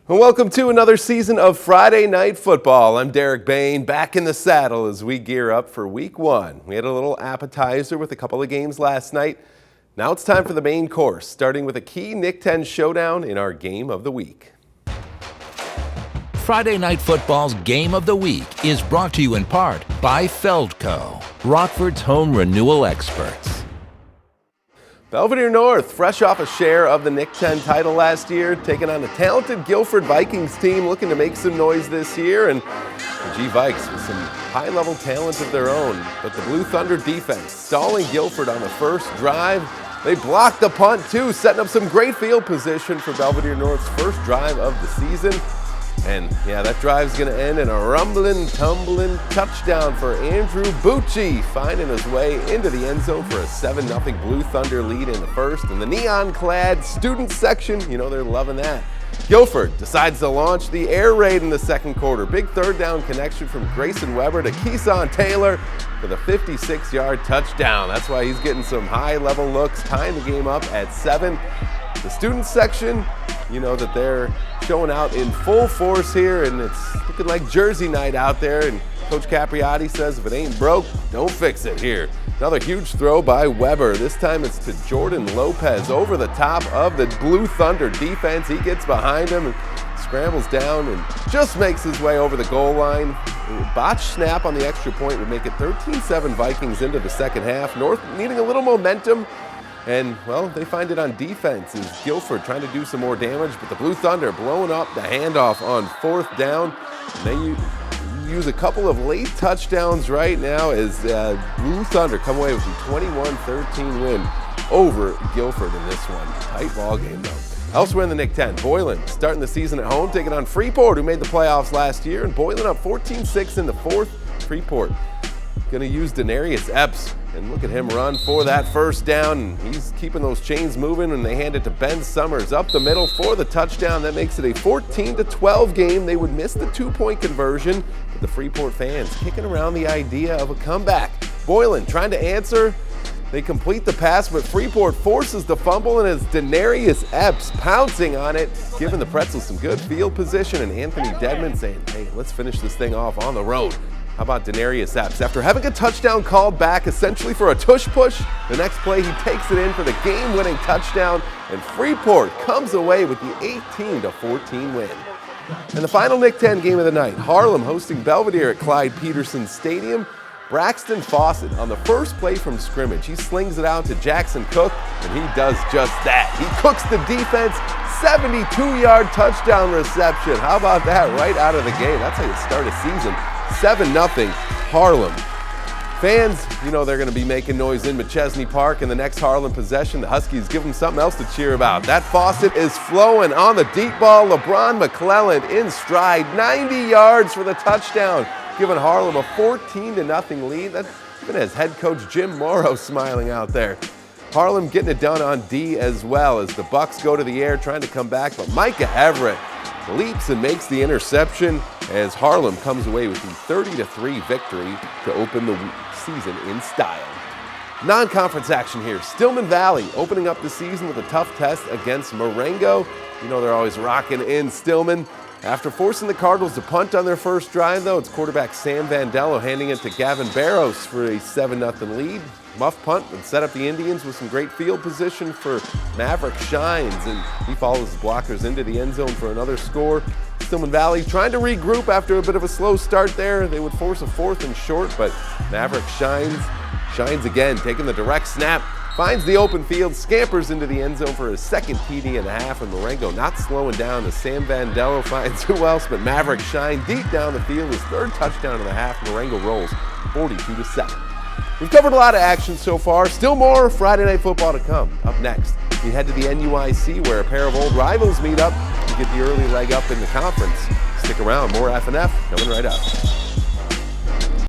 Well, welcome to another season of Friday Night Football. I'm Derek Bayne, back in the saddle as we gear up for week one. We had a little appetizer with a couple of games last night. Now it's time for the main course, starting with a key Nick 10 showdown in our Game of the Week. Friday Night Football's Game of the Week is brought to you in part by Feldco, Rockford's home renewal experts. Belvedere North, fresh off a share of the Nick 10 title last year, taking on a talented Guilford Vikings team looking to make some noise this year, and the G-Vikes with some high-level talent of their own. But the Blue Thunder defense stalling Guilford on the first drive. They blocked the punt too, setting up some great field position for Belvedere North's first drive of the season. And yeah, that drive's going to end in a rumbling, tumbling touchdown for Andrew Bucci, finding his way into the end zone for a 7-0 Blue Thunder lead in the first. And the neon-clad student section, you know they're loving that. Guilford decides to launch the air raid in the second quarter. Big third down connection from Grayson Weber to Keeson Taylor for the 56-yard touchdown. That's why he's getting some high-level looks, tying the game up at 7. The student section, you know that they're showing out in full force here, and it's looking like Jersey night out there. And Coach Capriati says if it ain't broke, don't fix it here. Another huge throw by Weber. This time it's to Jordan Lopez over the top of the Blue Thunder defense. He gets behind him and scrambles down and just makes his way over the goal line. A botched snap on the extra point would make it 13-7 Vikings into the second half. North needing a little momentum. And, well, they find it on defense as Guilford trying to do some more damage, but the Blue Thunder blowing up the handoff on fourth down. And they use a couple of late touchdowns right now as Blue Thunder come away with a 21-13 win over Guilford in this one. Tight ball game, though. Elsewhere in the Nick 10, Boylan starting the season at home, taking on Freeport, who made the playoffs last year, and Boylan up 14-6 in the fourth. Freeport going to use Denarius Epps, and look at him run for that first down. And he's keeping those chains moving, and they hand it to Ben Summers up the middle for the touchdown. That makes it a 14-12 game. They would miss the 2-point conversion, but the Freeport fans kicking around the idea of a comeback. Boylan trying to answer. They complete the pass, but Freeport forces the fumble, and it's Denarius Epps pouncing on it, giving the Pretzels some good field position, and Anthony Dedman saying, hey, let's finish this thing off on the road. How about Denarius Epps? After having a touchdown called back essentially for a tush push, the next play he takes it in for the game-winning touchdown, and Freeport comes away with the 18-14 win. And the final Nick 10 game of the night, Harlem hosting Belvedere at Clyde Peterson Stadium. Braxton Fawcett on the first play from scrimmage. He slings it out to Jackson Cook, and he does just that. He cooks the defense, 72-yard touchdown reception. How about that right out of the game? That's how you start a season. 7-0 Harlem. Fans, you know they're going to be making noise in McChesney Park in the next Harlem possession. The Huskies give them something else to cheer about. That Fawcett is flowing on the deep ball. LeBron McClellan in stride, 90 yards for the touchdown, giving Harlem a 14-0 lead. That's even as head coach Jim Morrow smiling out there. Harlem getting it done on D as well as the Bucks go to the air trying to come back, but Micah Everett leaps and makes the interception as Harlem comes away with the 30-3 victory to open the season in style. Non-conference action here. Stillman Valley opening up the season with a tough test against Marengo. You know they're always rocking in Stillman. After forcing the Cardinals to punt on their first drive, though, it's quarterback Sam Vandello handing it to Gavin Barros for a 7-0 lead. Muff punt would set up the Indians with some great field position for Maverick Shines, and he follows the blockers into the end zone for another score. Stillman Valley trying to regroup after a bit of a slow start there. They would force a 4th and short, but Maverick shines again, taking the direct snap, finds the open field, scampers into the end zone for his second TD and a half, and Marengo not slowing down as Sam Vandello finds who else but Maverick Shine deep down the field, his third touchdown of the half. Marengo rolls 42-7. We've covered a lot of action so far. Still more Friday Night Football to come. Up next, we head to the NUIC where a pair of old rivals meet up to get the early leg up in the conference. Stick around, more F&F coming right up.